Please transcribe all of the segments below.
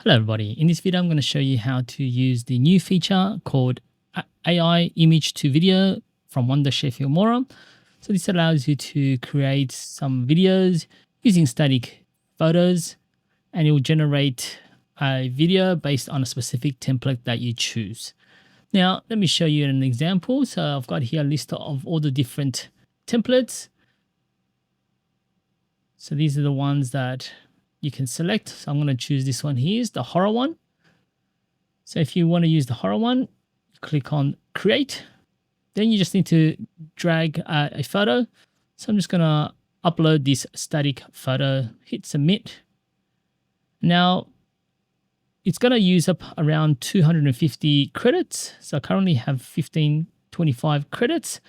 Hello everybody, in this video I'm going to show you how to use the new feature called AI Image to Video from Wondershare Filmora. So this allows you to create some videos using static photos, and it will generate a video based on a specific template that you choose. Now let me show you an example. So I've got here a list of all the different templates. So these are the ones that you can select. So I'm going to choose this one here, is the horror one. So if you want to use the horror one, click on create. Then you just need to drag a photo. So I'm just going to upload this static photo, hit submit. Now it's going to use up around 250 credits. So I currently have 1525 credits.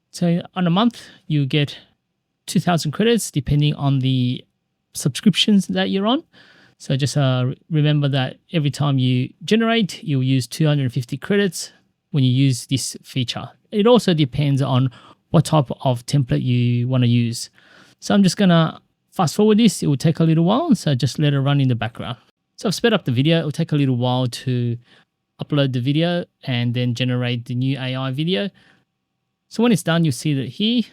So on a month, you get 2000 credits depending on the subscriptions that you're on. So just remember that every time you generate, you'll use 250 credits when you use this feature. It also depends on what type of template you want to use. So I'm just going to fast forward this. It will take a little while, so just let it run in the background. So I've sped up the video. It will take a little while to upload the video and then generate the new AI video. So when it's done, you'll see that here.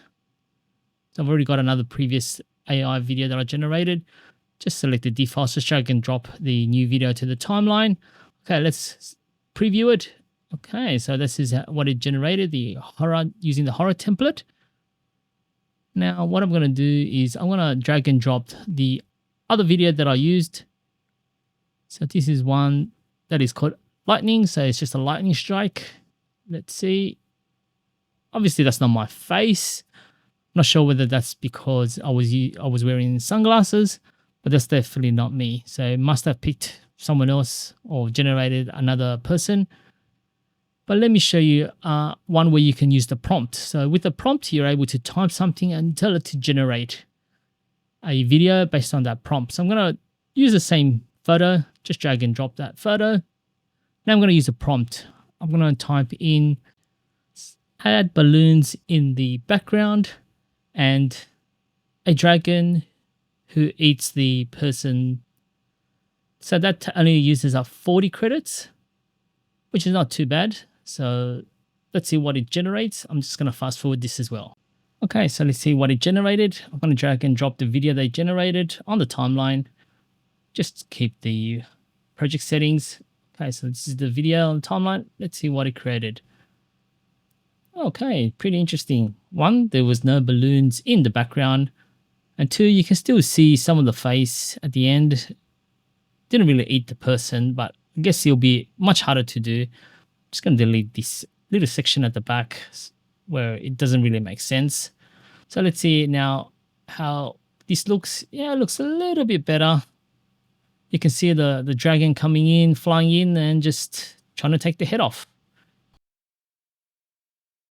So I've already got another previous AI video that I generated. Just select the default, just drag and drop the new video to the timeline. Okay, let's preview it. Okay, so this is what it generated, the horror, using the horror template. Now what I'm going to do is I'm going to drag and drop the other video that I used. So this is one that is called lightning. So it's just a lightning strike. Let's see. Obviously that's not my face. Not sure whether that's because I was wearing sunglasses, but that's definitely not me. So it must have picked someone else or generated another person. But let me show you one where you can use the prompt. So with the prompt, you're able to type something and tell it to generate a video based on that prompt. So I'm going to use the same photo, just drag and drop that photo. Now I'm going to use a prompt. I'm going to type in add balloons in the background and a dragon who eats the person. So that only uses up 40 credits, which is not too bad. So let's see what it generates. I'm just going to fast forward this as well. Okay, so let's see what it generated. I'm going to drag and drop the video they generated on the timeline. Just keep the project settings. Okay, so this is the video on the timeline. Let's see what it created. Okay, pretty interesting. One, there was no balloons in the background. And two, you can still see some of the face at the end. Didn't really eat the person, but I guess it'll be much harder to do. I'm just going to delete this little section at the back where it doesn't really make sense. So let's see now how this looks. Yeah, it looks a little bit better. You can see the dragon coming in, flying in, and just trying to take the head off.